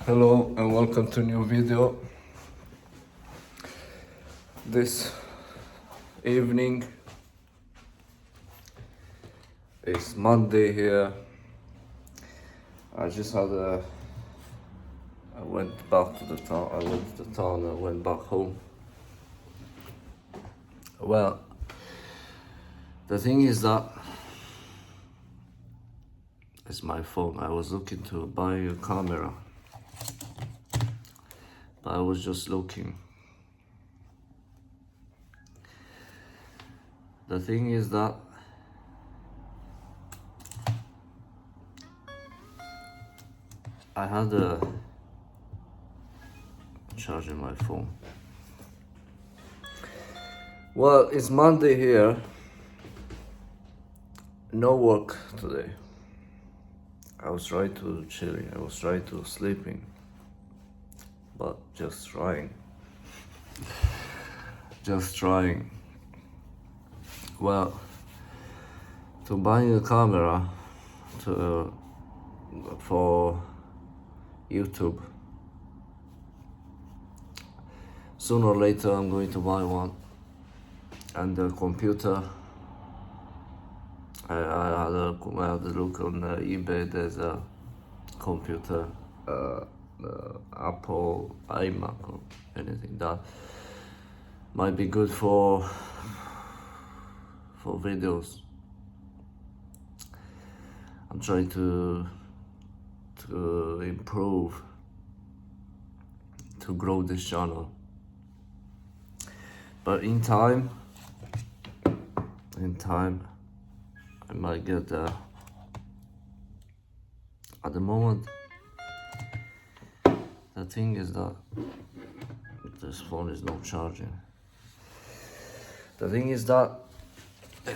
Hello and welcome to a new video. This evening is Monday here. I went back to the town. I went to the town and went back home. Well, the thing is that it's my phone. I was looking to buy a camera, but I was just looking. The thing is that I had a charging my phone. Well, it's Monday here. No work today. I was trying to chilling. I was trying to sleeping, but just trying. Just trying. Well, to buy a camera for YouTube. Sooner or later I'm going to buy one. And the computer, I had a look on eBay. There's a computer, Apple iMac or anything that might be good for videos. I'm trying to improve, to grow this channel. But in time, I might get there. At the moment, the thing is that this phone is not charging. The thing is that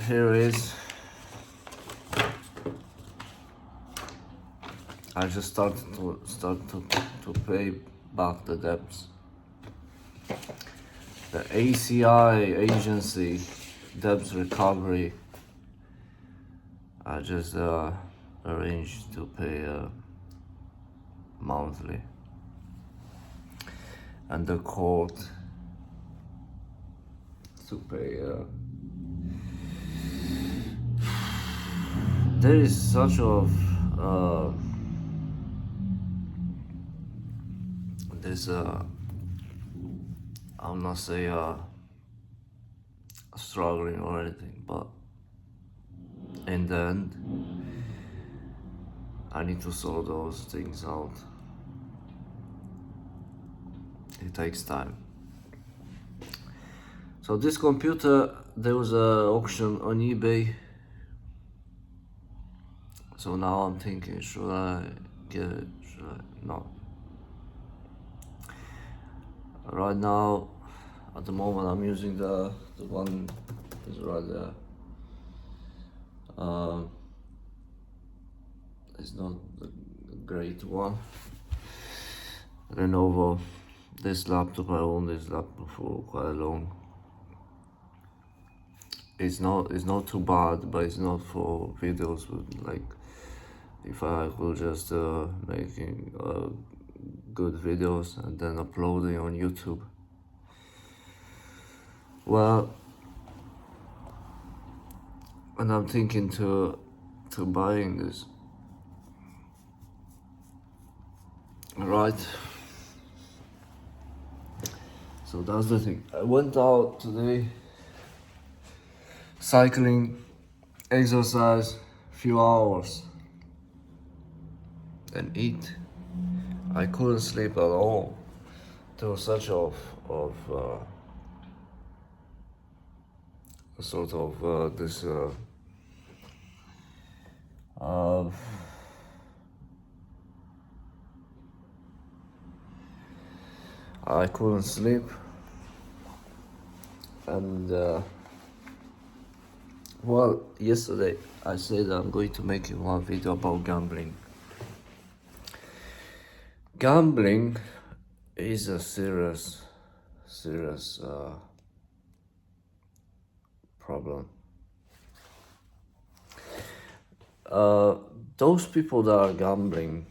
here is, I just started to pay back the debts. The ACI agency, debts recovery, I just arranged to pay monthly. And the court to pay. There is such of there's I'll not say struggling or anything, but in the end, I need to sort those things out. It takes time. So this computer, there was an auction on eBay. So now I'm thinking, should I get it? Should I not? Right now, at the moment, I'm using the one that's right there. It's not the great one. Lenovo. This laptop, I own this laptop for quite long. It's not too bad, but it's not for videos with, like, if I could just making good videos and then uploading on YouTube. Well, and I'm thinking to buying this. Right. So that's the thing. I went out today, cycling, exercise, few hours, and eat. I couldn't sleep at all. There was such sort of this I couldn't sleep, and well, yesterday I said I'm going to make one video about gambling. Gambling is a serious problem. Those people that are gambling,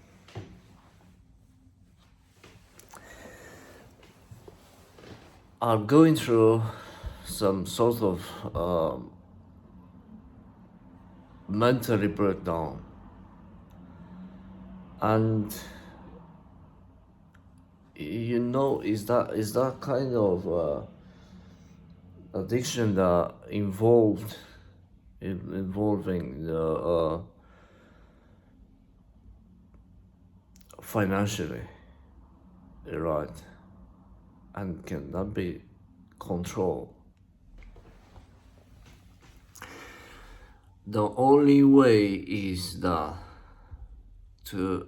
I'm going through some sort of mentally breakdown, and is that kind of addiction that involving the financially, right, and cannot be controlled. The only way is that to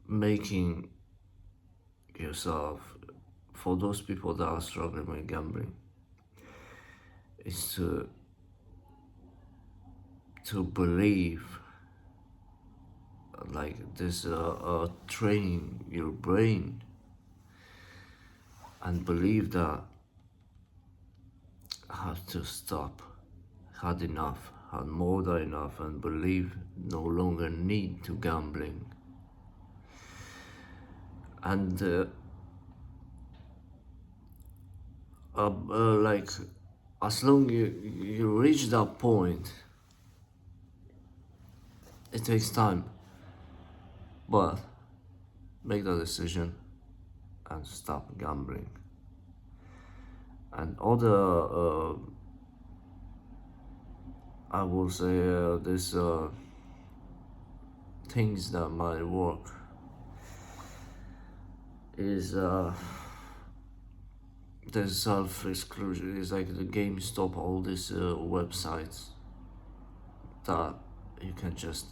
making yourself, for those people that are struggling with gambling, is to believe, like this training your brain, and believe that I have to stop, had enough, had more than enough, and believe no longer need to gambling. And like, as long you reach that point, it takes time, but make the decision and stop gambling. And other I will say this things that might work is there's self-exclusion. It's like the GameStop, all these websites that you can just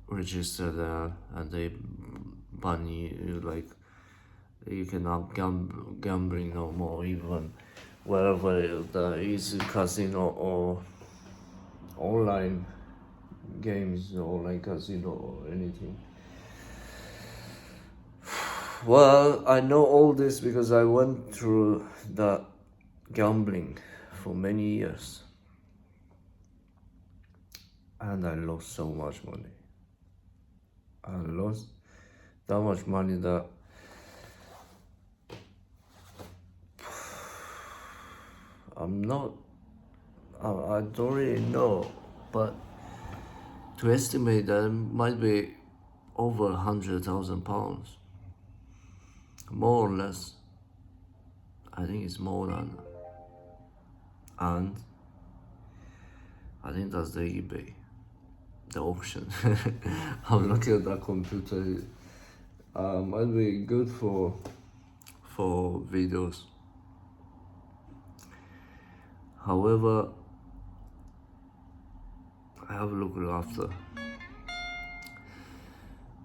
register there, and they ban you, like you cannot gambling no more, even wherever there is a casino or online games, online casino or anything. Well, I know all this because I went through that gambling for many years, and I lost so much money. I lost that much money that I don't really know, but to estimate that it might be over £100,000, more or less. I think it's more than, and I think that's the eBay, the auction. I'm looking at that computer. Might be good for videos. However, I have a look after.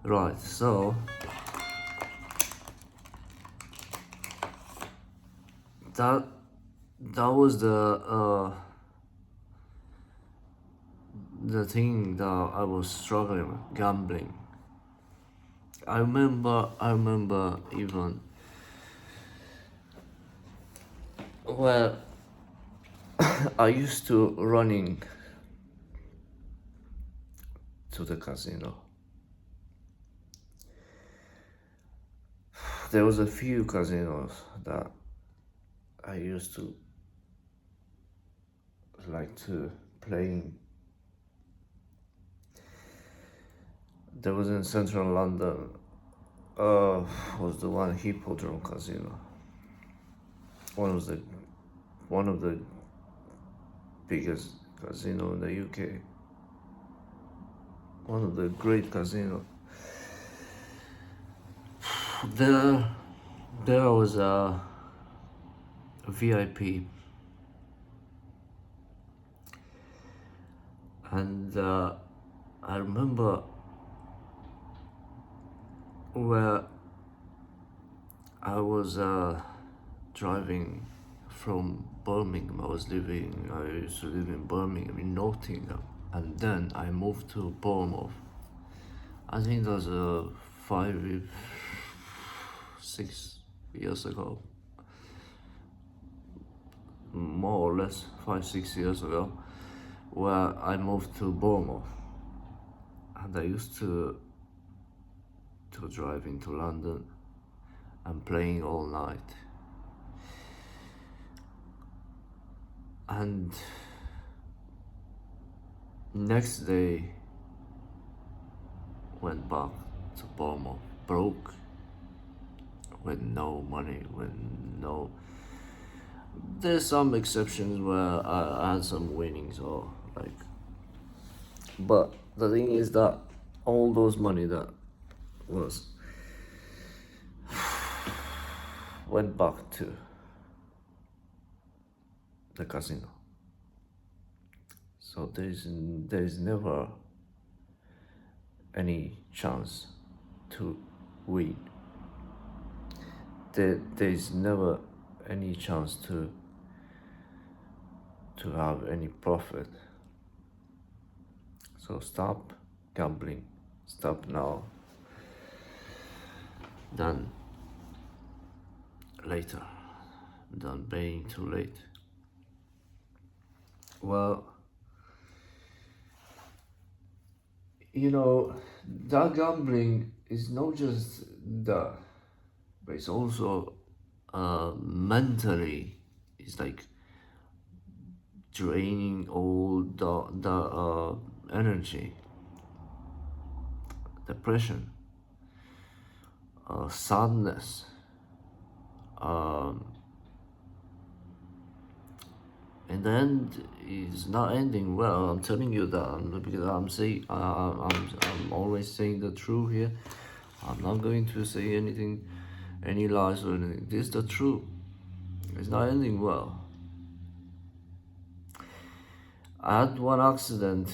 Right, so that was the thing that I was struggling with, gambling. I remember even, well, I used to running to the casino. There was a few casinos that I used to like to play. There was in central London, was the one Hippodrome Casino. One of the biggest casino in the UK. One of the great casinos. There was a VIP, and I remember where I was driving from Birmingham. I used to live in Birmingham, in Nottingham, and then I moved to Bournemouth. I think that was 6 years ago, more or less 5-6 years ago, where I moved to Bournemouth, and I used to drive into London, and playing all night. And next day went back to Bournemouth, broke, with no money, with no. There's some exceptions where I had some winnings or like, but the thing is that all those money that was went back to the casino. So there's never any chance to win. There's never any chance to have any profit. So stop gambling. Stop now than later, than being too late. Well, that gambling is not just that, but it's also mentally, it's like draining all the energy, depression, sadness, in the end is not ending well. I'm telling you that because I'm always saying the truth here. I'm not going to say anything, any lies or anything. This is the truth. It's not ending well. I had one accident.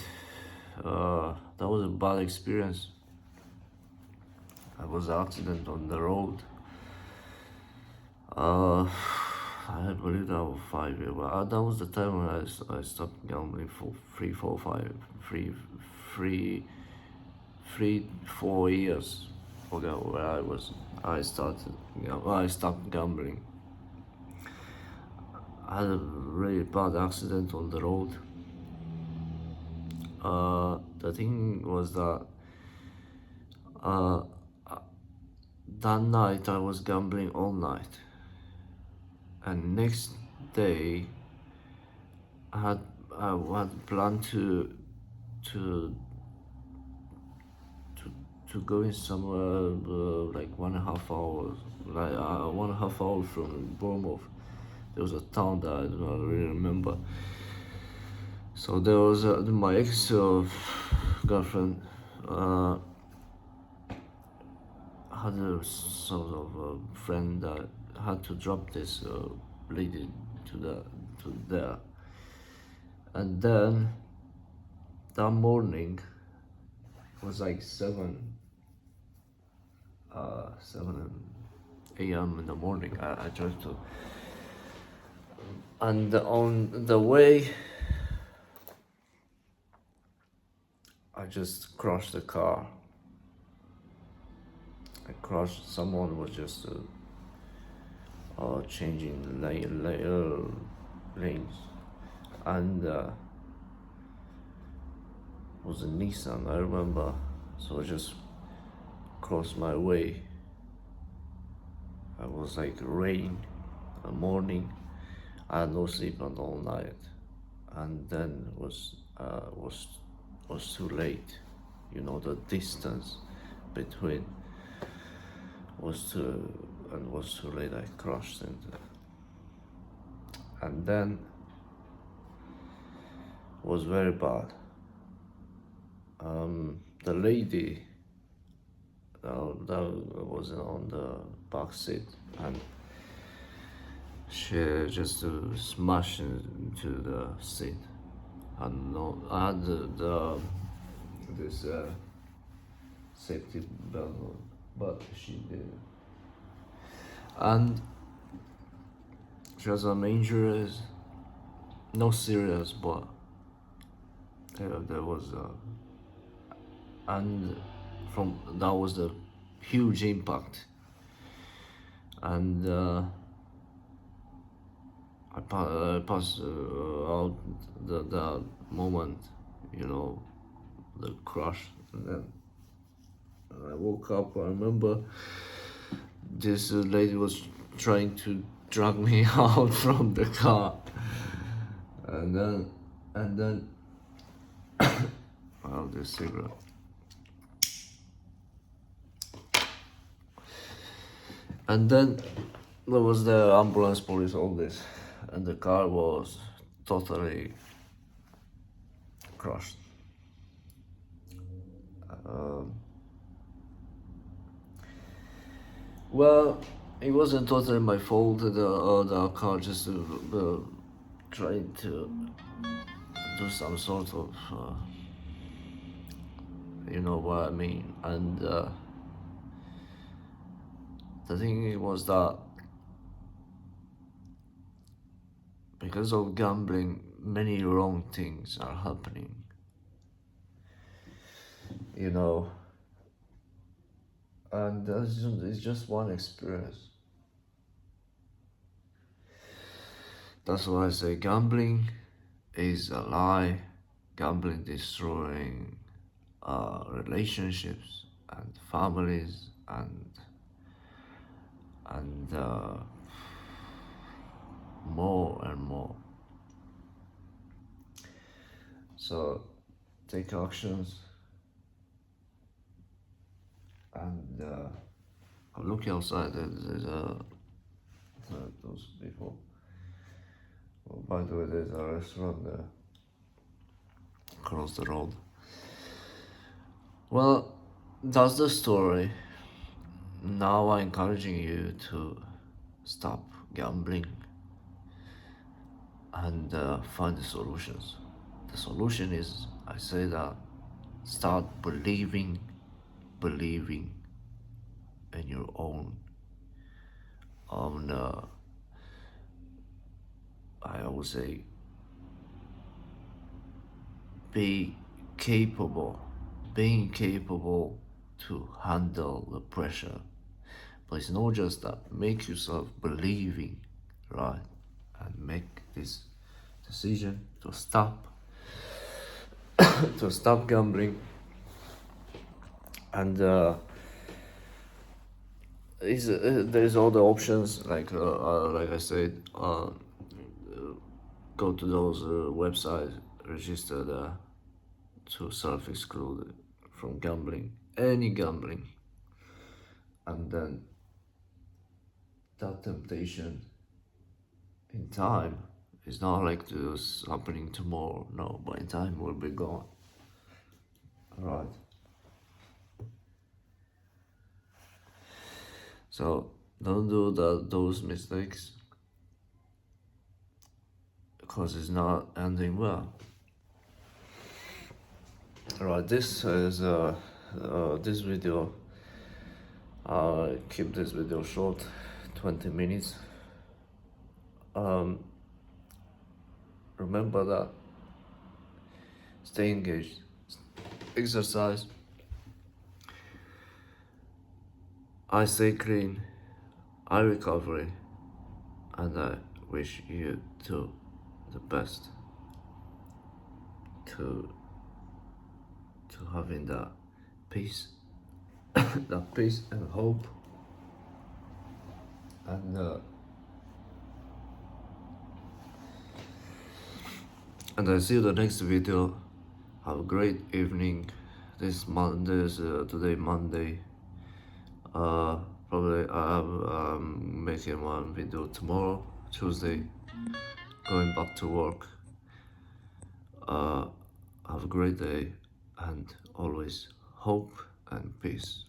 That was a bad experience. I was an accident on the road. I believe that was 5 years. But that was the time when I stopped gambling for 4 years. Forgot where I was. I stopped gambling. I had a really bad accident on the road. The thing was that that night I was gambling all night, and next day I had planned to go in somewhere like 1.5 hours, like 1.5 hours from Bournemouth. There was a town that I don't really remember. So there was my ex girlfriend had a sort of a friend that had to drop this lady to there, and then that morning it was like 7 a.m. in the morning. I drove to, and on the way I just crashed the car. I crashed. Someone was just changing lanes, and was a Nissan. I remember. So I just crossed my way. I was like rain, a morning. I had no sleep on all night, and then was too late. The distance between was too late. I crashed into, and then was very bad. The lady that was on the back seat, and she just smashed into the seat. And no, I had this safety belt on, but she didn't. And she has some injuries, no serious, but there was and from that was the huge impact. And I passed out the moment, the crash, and then I woke up. I remember this lady was trying to drag me out from the car, and then oh, this cigarette. And then there was the ambulance, police, all this, and the car was totally crushed. Well, it wasn't totally my fault. The car just trying to do some sort of, you know what I mean. And the thing was that because of gambling, many wrong things are happening. You know, and it's just one experience. That's why I say gambling is a lie. Gambling destroying relationships and families and more and more. So take actions and look outside. There's those people. Oh, by the way, there's a restaurant there across the road. Well, that's the story. Now I'm encouraging you to stop gambling and find the solutions. The solution is, I say that, start believing in your own I always say, being capable to handle the pressure. But it's not just that. Make yourself believing, right? And make this decision to stop to stop gambling. And there's all the options, like I said, go to those websites, register there to self-exclude from gambling, any gambling, and then that temptation in time is not like this happening tomorrow. No, but in time will be gone. Right. So don't do those mistakes, because it's not ending well. Alright, this is this video. I'll keep this video short, 20 minutes. Remember that. Stay engaged. Exercise. I stay clean. I recover, and I wish you too the best to having that peace, that peace and hope, and I see you the next video. Have a great evening. This today Monday. Probably I'm making one video tomorrow, Tuesday, going back to work. Have a great day, and always hope and peace.